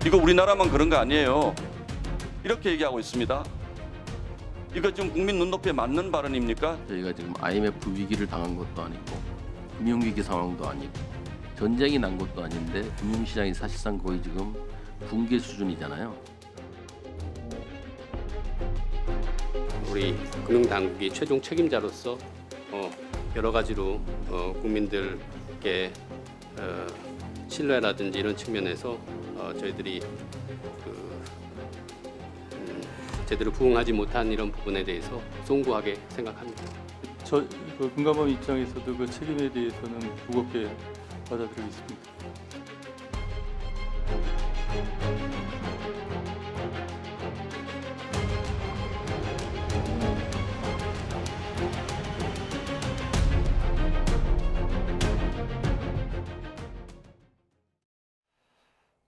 이거 우리나라만 그런 거 아니에요. 이렇게 얘기하고 있습니다. 이거 지금 국민 눈높이에 맞는 발언입니까? 저희가 지금 IMF 위기를 당한 것도 아니고 금융위기 상황도 아니고 전쟁이 난 것도 아닌데 금융시장이 사실상 거의 지금 붕괴 수준이잖아요. 우리 금융당국이 최종 책임자로서 여러 가지로 국민들께 신뢰라든지 이런 측면에서 저희들이 제대로 부응하지 못한 이런 부분에 대해서 송구하게 생각합니다. 그 금감원 입장에서도 그 책임에 대해서는 무겁게 받아들이고 있습니다.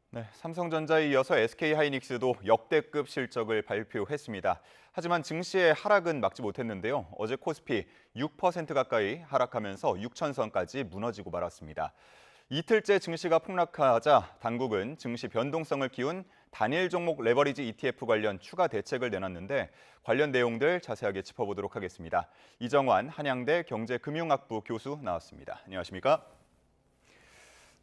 네, 삼성전자에 이어서 SK하이닉스도 역대급 실적을 발표했습니다. 하지만 증시의 하락은 막지 못했는데요. 어제 코스피 6% 가까이 하락하면서 6천선까지 무너지고 말았습니다. 이틀째 증시가 폭락하자 당국은 증시 변동성을 키운 단일 종목 레버리지 ETF 관련 추가 대책을 내놨는데 관련 내용들 자세하게 짚어보도록 하겠습니다. 이정환 한양대 경제금융학부 교수 나왔습니다. 안녕하십니까?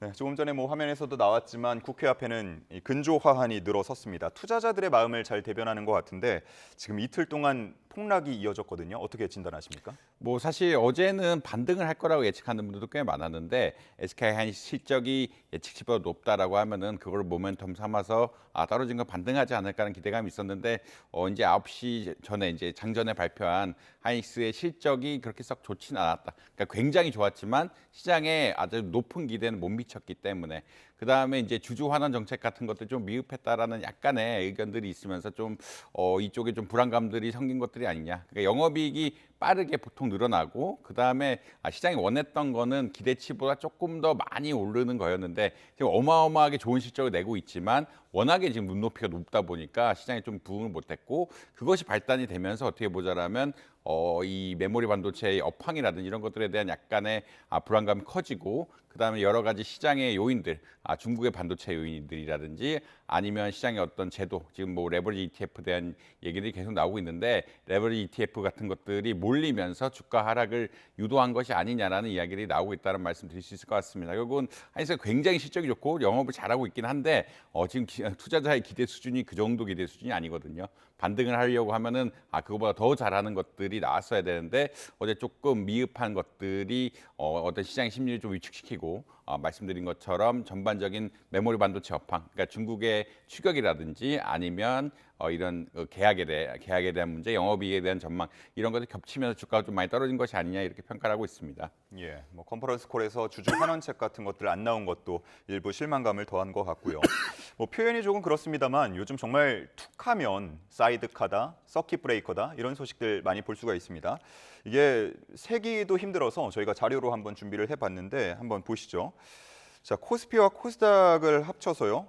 네, 조금 전에 화면에서도 나왔지만 국회 앞에는 근조 화환이 늘어섰습니다. 투자자들의 마음을 잘 대변하는 것 같은데 지금 이틀 동안 폭락이 이어졌거든요. 어떻게 진단하십니까? 사실 어제는 반등을 할 거라고 예측하는 분들도 꽤 많았는데 SK하이닉스 실적이 예측치보다 높다라고 하면은 그걸 모멘텀 삼아서 떨어진 거 반등하지 않을까라는 기대감이 있었는데 이제 9시 전에 이제 장전에 발표한 하이닉스의 실적이 그렇게 썩 좋지는 않았다. 그러니까 굉장히 좋았지만 시장에 아주 높은 기대는 못 미쳤기 때문에 그다음에 이제 주주 환원 정책 같은 것도 좀 미흡했다라는 약간의 의견들이 있으면서 좀 이쪽에 좀 불안감들이 생긴 것들이 아니냐. 그러니까 영업이익이 빠르게 보통 늘어나고 그다음에 시장이 원했던 거는 기대치보다 조금 더 많이 오르는 거였는데 지금 어마어마하게 좋은 실적을 내고 있지만 워낙에 지금 눈높이가 높다 보니까 시장이 좀 부응을 못했고 그것이 발단이 되면서 어떻게 보자라면 이 메모리 반도체의 업황이라든지 이런 것들에 대한 약간의 불안감이 커지고 그다음에 여러 가지 시장의 요인들, 중국의 반도체 요인들이라든지 아니면 시장의 어떤 제도, 지금 레버리지 ETF에 대한 얘기들이 계속 나오고 있는데 레버리지 ETF 같은 것들이 몰리면서 주가 하락을 유도한 것이 아니냐라는 이야기들이 나오고 있다는 말씀 드릴 수 있을 것 같습니다. 결국은 하이닉스가 굉장히 실적이 좋고 영업을 잘하고 있긴 한데 지금 투자자의 기대 수준이 그 정도 기대 수준이 아니거든요. 반등을 하려고 하면은 그거보다 더 잘하는 것들이 나왔어야 되는데 어제 조금 미흡한 것들이 어떤 시장 심리를 좀 위축시키고 말씀드린 것처럼 전반적인 메모리 반도체 업황, 그러니까 중국의 추격이라든지 아니면 이런 계약에 대한 문제, 영업이익에 대한 전망 이런 것들 겹치면서 주가가 좀 많이 떨어진 것이 아니냐 이렇게 평가를 하고 있습니다. 예, 컨퍼런스 콜에서 주주 환원책 같은 것들 안 나온 것도 일부 실망감을 더한 것 같고요. 표현이 조금 그렇습니다만 요즘 정말 툭하면 사이드카다, 서킷 브레이커다 이런 소식들 많이 볼 수가 있습니다. 이게 세기도 힘들어서 저희가 자료로 한번 준비를 해봤는데 한번 보시죠. 자, 코스피와 코스닥을 합쳐서요.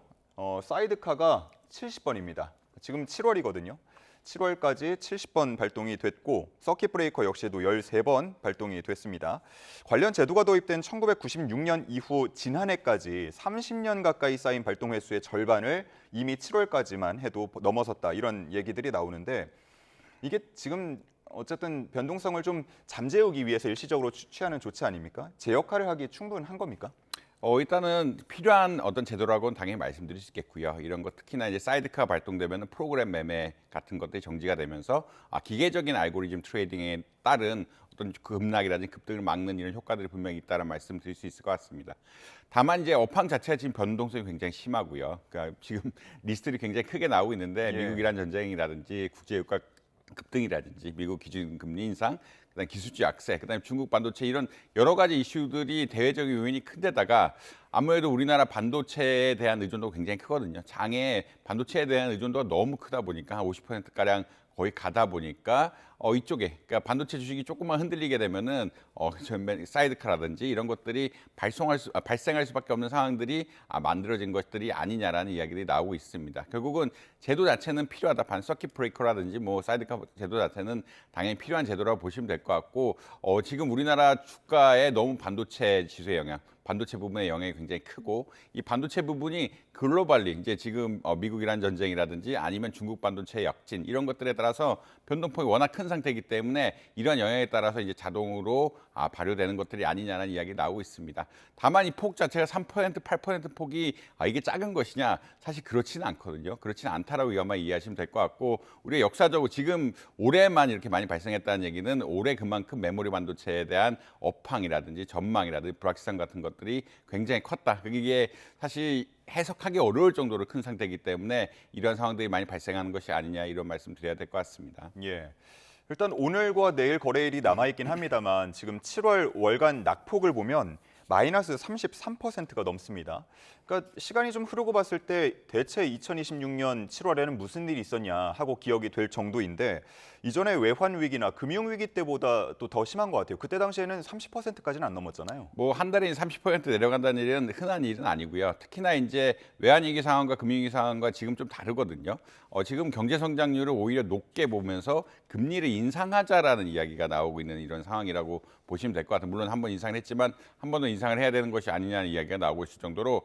사이드카가 70번입니다. 지금 7월이거든요. 7월까지 70번 발동이 됐고 서킷 브레이커 역시도 13번 발동이 됐습니다. 관련 제도가 도입된 1996년 이후 지난해까지 30년 가까이 쌓인 발동 횟수의 절반을 이미 7월까지만 해도 넘어섰다 이런 얘기들이 나오는데 이게 지금 어쨌든 변동성을 좀 잠재우기 위해서 일시적으로 취하는 조치 아닙니까? 제 역할을 하기 충분한 겁니까? 일단은 필요한 어떤 제도라고는 당연히 말씀드릴 수 있겠고요. 이런 것 특히나 이제 사이드카가 발동되면 프로그램 매매 같은 것들이 정지가 되면서 기계적인 알고리즘 트레이딩에 따른 어떤 급락이라든지 급등을 막는 이런 효과들이 분명히 있다는 말씀 드릴 수 있을 것 같습니다. 다만 이제 업황 자체가 지금 변동성이 굉장히 심하고요. 그러니까 지금 리스트들이 굉장히 크게 나오고 있는데 미국-이란 전쟁이라든지 국제유가 급등이라든지 미국 기준금리 인상, 그다음 기술주 약세, 그다음에 중국 반도체 이런 여러 가지 이슈들이 대외적인 요인이 큰데다가 아무래도 우리나라 반도체에 대한 의존도가 굉장히 크거든요. 장에 반도체에 대한 의존도가 너무 크다 보니까 한 50%가량 거의 가다 보니까 이쪽에 그러니까 반도체 주식이 조금만 흔들리게 되면은 사이드카라든지 이런 것들이 발생할 수밖에 없는 상황들이 만들어진 것들이 아니냐라는 이야기들이 나오고 있습니다. 결국은 제도 자체는 필요하다. 서킷 브레이커라든지 사이드카 제도 자체는 당연히 필요한 제도라고 보시면 될 것 같고 지금 우리나라 주가에 너무 반도체 지수의 영향, 반도체 부분의 영향이 굉장히 크고 이 반도체 부분이 글로벌리 이제 지금 미국이란 전쟁이라든지 아니면 중국 반도체 역진 이런 것들에 따라서 변동폭이 워낙 큰 상태이기 때문에 이런 영향에 따라서 이제 자동으로 발효되는 것들이 아니냐는 이야기 나오고 있습니다. 다만 이 폭 자체가 3%, 8% 폭이 이게 작은 것이냐 사실 그렇지는 않거든요. 그렇지는 않다라고 이것만 이해하시면 될 것 같고 우리가 역사적으로 지금 올해만 이렇게 많이 발생했다는 얘기는 올해 그만큼 메모리 반도체에 대한 업황이라든지 전망이라든지 불확실성 같은 것들이 굉장히 컸다. 이게 사실 해석하기 어려울 정도로 큰 상태이기 때문에 이런 상황들이 많이 발생하는 것이 아니냐 이런 말씀 드려야 될 것 같습니다. 예. 일단 오늘과 내일 거래일이 남아있긴 합니다만 지금 7월 월간 낙폭을 보면 마이너스 33%가 넘습니다. 그러니까 시간이 좀 흐르고 봤을 때 대체 2026년 7월에는 무슨 일이 있었냐 하고 기억이 될 정도인데 이전에 외환 위기나 금융 위기 때보다 또 더 심한 것 같아요. 그때 당시에는 30%까지는 안 넘었잖아요. 뭐 한 달에 30% 내려간다는 일은 흔한 일은 아니고요. 특히나 이제 외환위기 상황과 금융위기 상황과 지금 좀 다르거든요. 지금 경제 성장률을 오히려 높게 보면서 금리를 인상하자라는 이야기가 나오고 있는 이런 상황이라고 보시면 될 것 같아요. 물론 한 번 인상을 했지만 한 번 더 인상을 해야 되는 것이 아니냐는 이야기가 나오고 있을 정도로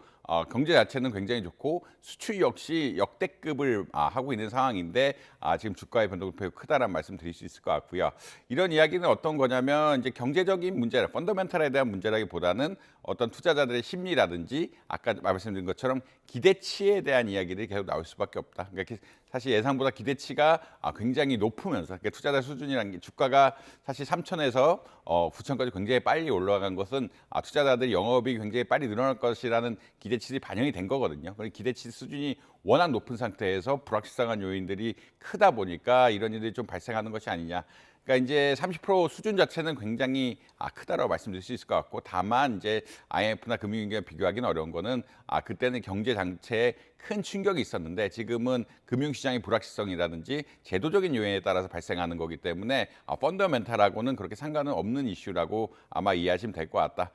경제 자체는 굉장히 좋고 수출 역시 역대급을 하고 있는 상황인데 지금 주가의 변동폭이 크다라는 말씀 드릴 수 있을 것 같고요. 이런 이야기는 어떤 거냐면 이제 경제적인 문제라 펀더멘탈에 대한 문제라기보다는 어떤 투자자들의 심리라든지 아까 말씀드린 것처럼 기대치에 대한 이야기들이 계속 나올 수밖에 없다. 그러니까 사실 예상보다 기대치가 굉장히 높으면서 그러니까 투자자 수준이라는 게 주가가 사실 3천에서 9천까지 굉장히 빨리 올라간 것은 투자자들이 영업이 굉장히 빨리 늘어날 것이라는 기대치들이 반영이 된 거거든요. 그리고 기대치 수준이 워낙 높은 상태에서 불확실성한 요인들이 크다 보니까 이런 일들이 좀 발생하는 것이 아니냐. 그러니까 이제 30% 수준 자체는 굉장히 크다라고 말씀드릴 수 있을 것 같고 다만 이제 IMF나 금융위기와 비교하기는 어려운 거는 그때는 경제 장치에 큰 충격이 있었는데 지금은 금융시장의 불확실성이라든지 제도적인 요인에 따라서 발생하는 거기 때문에 펀더멘탈하고는 그렇게 상관은 없는 이슈라고 아마 이해하시면 될 것 같다.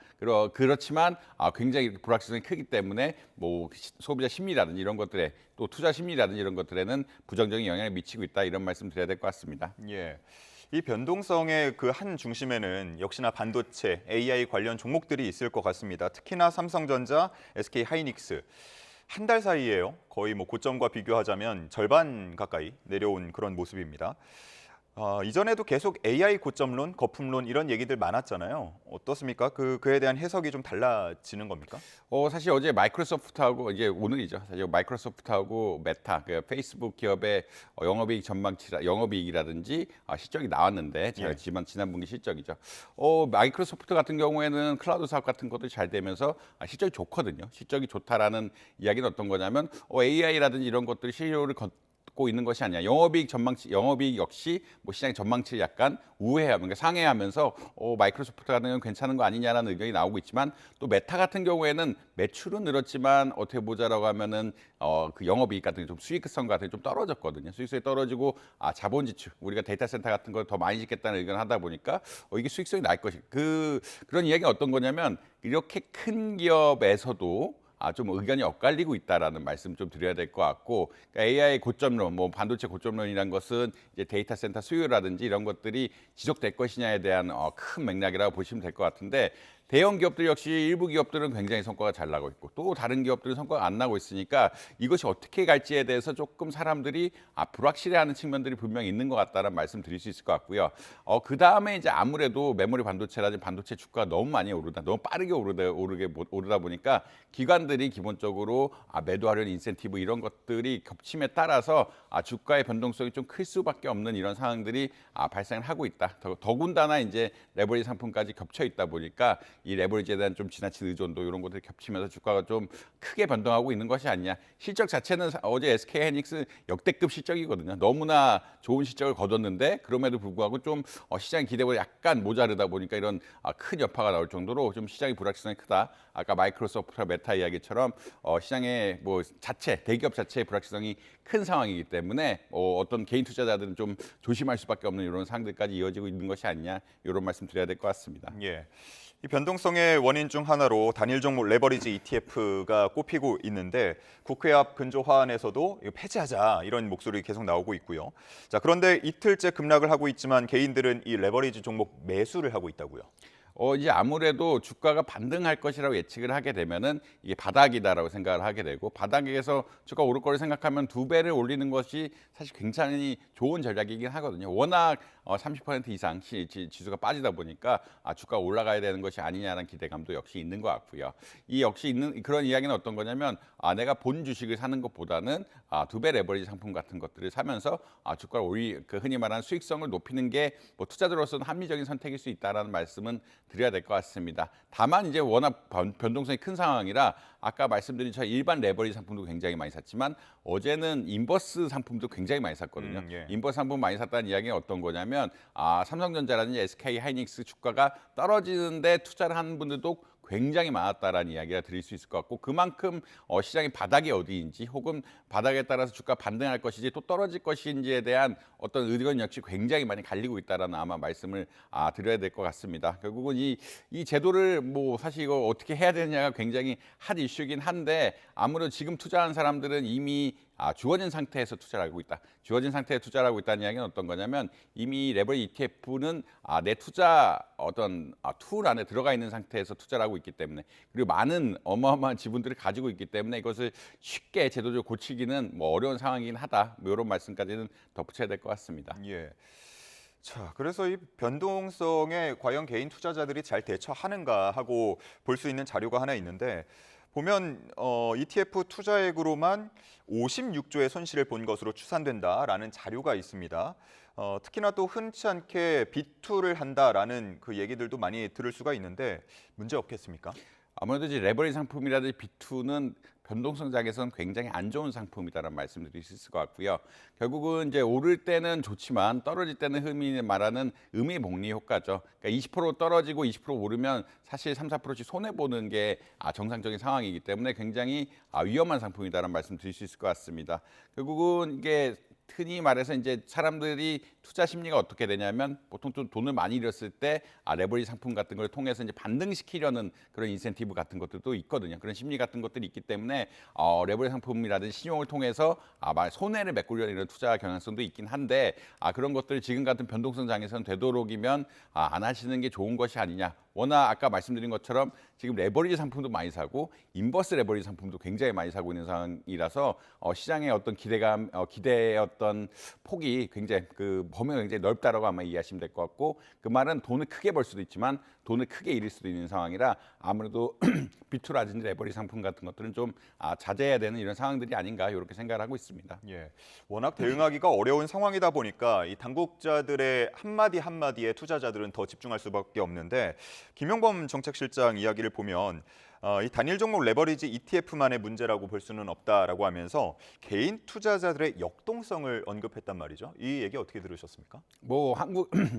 그렇지만 굉장히 불확실성이 크기 때문에 뭐 소비자 심리라든지 이런 것들에 또 투자 심리라든지 이런 것들에는 부정적인 영향을 미치고 있다 이런 말씀 드려야 될 것 같습니다. 예. 이 변동성의 그 한 중심에는 역시나 반도체, AI 관련 종목들이 있을 것 같습니다. 특히나 삼성전자, SK 하이닉스. 한 달 사이에요. 거의 뭐 고점과 비교하자면 절반 가까이 내려온 그런 모습입니다. 이전에도 계속 AI 고점론, 거품론 이런 얘기들 많았잖아요. 어떻습니까? 그에 대한 해석이 좀 달라지는 겁니까? 사실 어제 마이크로소프트하고 이제 오늘이죠. 사실 마이크로소프트하고 메타, 그 페이스북 기업의 영업이익 영업이익이라든지 실적이 나왔는데 예. 지난 분기 실적이죠. 마이크로소프트 같은 경우에는 클라우드 사업 같은 것도 잘 되면서 실적이 좋거든요. 실적이 좋다라는 이야기는 어떤 거냐면 AI라든지 이런 것들이 실효를 고 있는 것이 아니야. 영업이익 역시 뭐 시장의 전망치를 약간 그러니까 상회하면서 마이크로소프트 같은 경우는 괜찮은 거 아니냐라는 의견이 나오고 있지만 또 메타 같은 경우에는 매출은 늘었지만 어떻게 보자라고 하면은 그 영업이익 같은 게 좀 수익성 같은 게 좀 떨어졌거든요. 수익성이 떨어지고 자본 지출 우리가 데이터 센터 같은 걸 더 많이 짓겠다는 의견을 하다 보니까 이게 수익성이 날 것이 그런 이야기가 어떤 거냐면 이렇게 큰 기업에서도 좀 의견이 엇갈리고 있다라는 말씀 좀 드려야 될 것 같고 그러니까 AI 고점론, 뭐 반도체 고점론이란 것은 이제 데이터 센터 수요라든지 이런 것들이 지속될 것이냐에 대한 큰 맥락이라고 보시면 될 것 같은데 대형 기업들 역시 일부 기업들은 굉장히 성과가 잘 나고 있고 또 다른 기업들은 성과가 안 나고 있으니까 이것이 어떻게 갈지에 대해서 조금 사람들이 불확실해하는 측면들이 분명히 있는 것 같다는 말씀 드릴 수 있을 것 같고요. 그 다음에 이제 아무래도 메모리 반도체라든지 반도체 주가가 너무 많이 너무 빠르게 오르다 보니까 기관들이 기본적으로 매도하려는 인센티브 이런 것들이 겹침에 따라서 주가의 변동성이 좀 클 수밖에 없는 이런 상황들이 발생을 하고 있다. 더군다나 이제 레버리지 상품까지 겹쳐 있다 보니까 이 레버리지에 대한 좀 지나친 의존도 이런 것들이 겹치면서 주가가 좀 크게 변동하고 있는 것이 아니냐. 실적 자체는 어제 SK 하이닉스 역대급 실적이거든요. 너무나 좋은 실적을 거뒀는데 그럼에도 불구하고 좀 시장 기대보다 약간 모자르다 보니까 이런 큰 여파가 나올 정도로 좀 시장의 불확실성이 크다. 아까 마이크로소프트와 메타 이야기처럼 시장의 뭐 대기업 자체의 불확실성이 큰 상황이기 때문에 어떤 개인 투자자들은 좀 조심할 수밖에 없는 이런 상황들까지 이어지고 있는 것이 아니냐 이런 말씀 드려야 될 것 같습니다. 예. 이 변동성의 원인 중 하나로 단일 종목 레버리지 ETF가 꼽히고 있는데 국회 앞 근조 화안에서도 이거 폐지하자 이런 목소리 계속 나오고 있고요. 자, 그런데 이틀째 급락을 하고 있지만 개인들은 이 레버리지 종목 매수를 하고 있다고요. 이제 아무래도 주가가 반등할 것이라고 예측을 하게 되면은 이게 바닥이다라고 생각을 하게 되고, 바닥에서 주가 오를 거를 생각하면 2배를 올리는 것이 사실 굉장히 좋은 전략이긴 하거든요. 워낙 30% 이상 지수가 빠지다 보니까 주가가 올라가야 되는 것이 아니냐는 기대감도 역시 있는 것 같고요. 이 역시 있는 그런 이야기는 어떤 거냐면, 내가 본 주식을 사는 것보다는 2배 레버리지 상품 같은 것들을 사면서 주가를 흔히 말하는 수익성을 높이는 게 뭐 투자자로서는 합리적인 선택일 수 있다라는 말씀은 드려야 될 것 같습니다. 다만 이제 워낙 변동성이 큰 상황이라 아까 말씀드린 저희 일반 레버리지 상품도 굉장히 많이 샀지만 어제는 인버스 상품도 굉장히 많이 샀거든요. 예. 인버스 상품 많이 샀다는 이야기는 어떤 거냐면 삼성전자라든지 SK 하이닉스 주가가 떨어지는데 투자를 하는 분들도 굉장히 많았다라는 이야기가 드릴 수 있을 것 같고, 그만큼 시장의 바닥이 어디인지 혹은 바닥에 따라서 주가 반등할 것인지 또 떨어질 것인지에 대한 어떤 의견 역시 굉장히 많이 갈리고 있다라는 아마 말씀을 드려야 될 것 같습니다. 결국은 이 제도를 뭐 사실 이거 어떻게 해야 되느냐가 굉장히 핫 이슈이긴 한데, 아무래도 지금 투자한 사람들은 이미 주어진 상태에서 투자를 하고 있다. 주어진 상태에 투자를 하고 있다는 이야기는 어떤 거냐면, 이미 레버리지 ETF는 내 투자 어떤 툴 안에 들어가 있는 상태에서 투자를 하고 있기 때문에, 그리고 많은 어마어마한 지분들을 가지고 있기 때문에 이것을 쉽게 제도적으로 고치기는 뭐 어려운 상황이긴 하다. 뭐 이런 말씀까지는 덧붙여야 될 것 같습니다. 예. 자, 그래서 이 변동성에 과연 개인 투자자들이 잘 대처하는가 하고 볼 수 있는 자료가 하나 있는데, 보면 ETF 투자액으로만 56조의 손실을 본 것으로 추산된다라는 자료가 있습니다. 특히나 또 흔치 않게 비투를 한다라는 그 얘기들도 많이 들을 수가 있는데 문제 없겠습니까? 아무래도 이제 레버리지 상품이라든지 비투는 변동성장에서는 굉장히 안 좋은 상품이다라는 말씀드릴 수 있을 것 같고요. 결국은 이제 오를 때는 좋지만 떨어질 때는 흔히 말하는 음이복리 효과죠. 그러니까 20% 떨어지고 20% 오르면 사실 3~4%씩 손해 보는 게 정상적인 상황이기 때문에 굉장히 위험한 상품이다라는 말씀 드릴 수 있을 것 같습니다. 결국은 이게 흔히 말해서 이제 사람들이 투자 심리가 어떻게 되냐면, 보통 좀 돈을 많이 잃었을 때 레버리지 상품 같은 걸 통해서 이제 반등시키려는 그런 인센티브 같은 것들도 있거든요. 그런 심리 같은 것들이 있기 때문에 레버리지 상품이라든지 신용을 통해서 손해를 메꾸려는 이런 투자 경향성도 있긴 한데, 그런 것들 지금 같은 변동성 장에서는 되도록이면 안 하시는 게 좋은 것이 아니냐. 워낙 아까 말씀드린 것처럼 지금 레버리지 상품도 많이 사고 인버스 레버리지 상품도 굉장히 많이 사고 있는 상황이라서 시장의 어떤 기대의 어떤 폭이 굉장히 그 범위가 굉장히 넓다라고 아마 이해하시면 될 것 같고, 그 말은 돈을 크게 벌 수도 있지만 돈을 크게 잃을 수도 있는 상황이라 아무래도 비투라든지 레버리지 상품 같은 것들은 좀 자제해야 되는 이런 상황들이 아닌가 이렇게 생각을 하고 있습니다. 예, 워낙 대응하기가 어려운 상황이다 보니까 이 당국자들의 한마디 한마디에 투자자들은 더 집중할 수밖에 없는데, 김용범 정책실장 이야기를 보면 이 단일 종목 레버리지 ETF만의 문제라고 볼 수는 없다라고 하면서 개인 투자자들의 역동성을 언급했단 말이죠. 이 얘기 어떻게 들으셨습니까? 뭐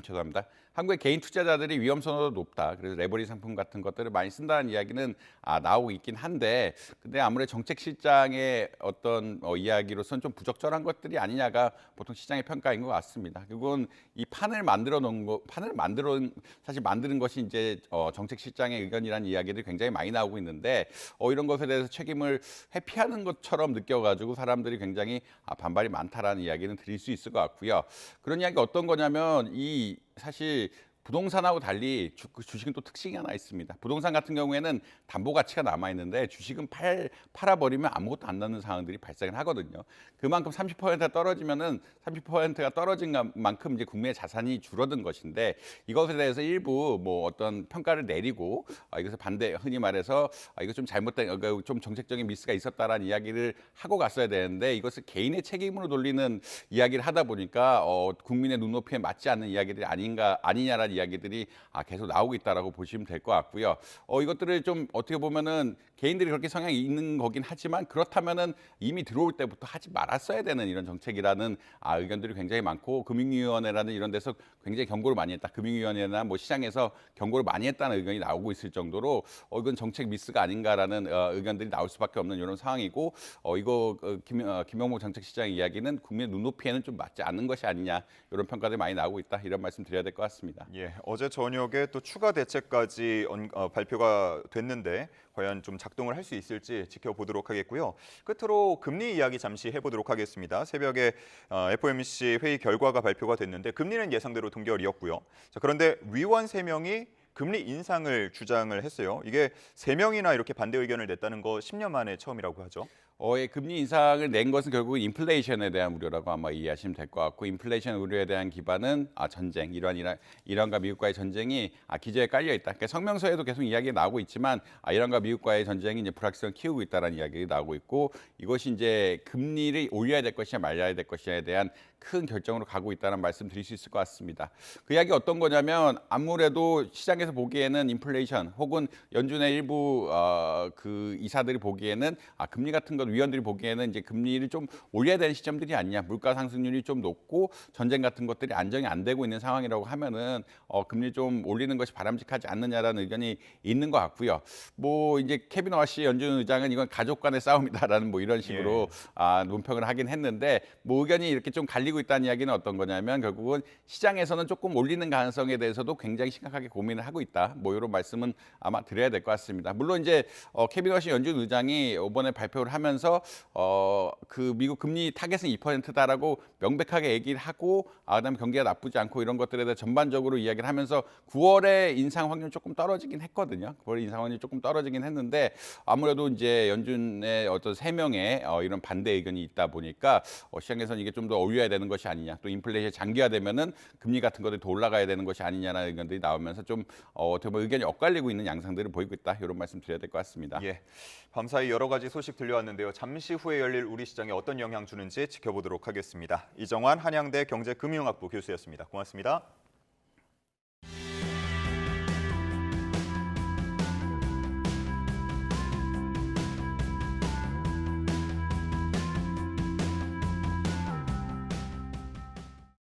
죄송합니다. 한국의 개인 투자자들이 위험성도 높다. 그래서 레버리지 상품 같은 것들을 많이 쓴다는 이야기는 나오고 있긴 한데, 근데 아무래도 정책실장의 어떤 이야기로서는 좀 부적절한 것들이 아니냐가 보통 시장의 평가인 것 같습니다. 그건 이 판을 만들어 놓은 거, 사실 만드는 것이 이제 정책실장의 의견이라는 이야기들이 굉장히 많이 나오고 있는데, 이런 것에 대해서 책임을 회피하는 것처럼 느껴가지고 사람들이 굉장히 반발이 많다라는 이야기는 드릴 수 있을 것 같고요. 그런 이야기가 어떤 거냐면, 이 사실 부동산하고 달리 주식은 또 특징이 하나 있습니다. 부동산 같은 경우에는 담보 가치가 남아 있는데 주식은 팔아버리면 아무것도 안 남는 상황들이 발생을 하거든요. 그만큼 30%가 떨어지면은 30%가 떨어진 만큼 이제 국민의 자산이 줄어든 것인데, 이것에 대해서 일부 뭐 어떤 평가를 내리고 이것을 흔히 말해서 이거 좀 잘못된 좀 정책적인 미스가 있었다라는 이야기를 하고 갔어야 되는데, 이것을 개인의 책임으로 돌리는 이야기를 하다 보니까 국민의 눈높이에 맞지 않는 이야기들이 아니냐라는 이야기들이 계속 나오고 있다라고 보시면 될 것 같고요. 이것들을 좀 어떻게 보면은 개인들이 그렇게 성향이 있는 거긴 하지만, 그렇다면은 이미 들어올 때부터 하지 말았어야 되는 이런 정책이라는 의견들이 굉장히 많고, 금융위원회라는 이런 데서 굉장히 경고를 많이 했다. 금융위원회나 뭐 시장에서 경고를 많이 했다는 의견이 나오고 있을 정도로 이건 정책 미스가 아닌가라는 의견들이 나올 수밖에 없는 이런 상황이고, 이거 김용모 정책실장의 이야기는 국민의 눈높이에는 좀 맞지 않는 것이 아니냐, 이런 평가들이 많이 나오고 있다. 이런 말씀 드려야 될 것 같습니다. 예, 어제 저녁에 또 추가 대책까지 발표가 됐는데 과연 좀 작동을 할 수 있을지 지켜보도록 하겠고요. 끝으로 금리 이야기 잠시 해보도록 하겠습니다. 새벽에 FOMC 회의 결과가 발표가 됐는데 금리는 예상대로 동결이었고요. 자, 그런데 위원 3명이 금리 인상을 주장을 했어요. 이게 3명이나 이렇게 반대 의견을 냈다는 거 10년 만에 처음이라고 하죠. 예, 금리 인상을 낸 것은 결국 인플레이션에 대한 우려라고 아마 이해하시면 될 것 같고, 인플레이션 우려에 대한 기반은 전쟁, 이란과 미국과의 전쟁이 기저에 깔려 있다. 그러니까 성명서에도 계속 이야기가 나오고 있지만 이란과 미국과의 전쟁이 이제 불확실성을 키우고 있다는 이야기가 나오고 있고, 이것이 이제 금리를 올려야 될 것이냐 말려야 될 것이냐에 대한 큰 결정으로 가고 있다는 말씀 드릴 수 있을 것 같습니다. 그 이야기 어떤 거냐면, 아무래도 시장에서 보기에는 인플레이션 혹은 연준의 일부 그 이사들이 보기에는 금리 같은 것, 위원들이 보기에는 이제 금리를 좀 올려야 되는 시점들이 아니냐, 물가 상승률이 좀 높고 전쟁 같은 것들이 안정이 안 되고 있는 상황이라고 하면은 금리 좀 올리는 것이 바람직하지 않느냐라는 의견이 있는 것 같고요. 뭐 이제 케빈 워시 연준 의장은 이건 가족 간의 싸움이다라는 뭐 이런 식으로 논평을 하긴 했는데, 뭐 의견이 이렇게 좀 갈리고 있다는 이야기는 어떤 거냐면, 결국은 시장에서는 조금 올리는 가능성에 대해서도 굉장히 심각하게 고민을 하고 있다. 뭐 이런 말씀은 아마 드려야 될 것 같습니다. 물론 이제 케빈 워시 연준 의장이 이번에 발표를 하면서 그 미국 금리 타겟은 2%다라고 명백하게 얘기를 하고, 그다음에 경기가 나쁘지 않고 이런 것들에 대해 전반적으로 이야기를 하면서 9월에 인상 확률이 조금 떨어지긴 했거든요. 9월에 인상 확률이 조금 떨어지긴 했는데, 아무래도 이제 연준의 어떤 3명의 이런 반대 의견이 있다 보니까 시장에서는 이게 좀 더 올려야 되는 것이 아니냐, 또 인플레이션이 장기화되면은 금리 같은 것들이 더 올라가야 되는 것이 아니냐라는 의견들이 나오면서 좀 어떻게 보면 의견이 엇갈리고 있는 양상들을 보이고 있다, 이런 말씀 드려야 될 것 같습니다. 예, 밤사이 여러 가지 소식 들려왔는데요. 잠시 후에 열릴 우리 시장에 어떤 영향 주는지 지켜보도록 하겠습니다. 이정환 한양대 경제금융학부 교수였습니다. 고맙습니다.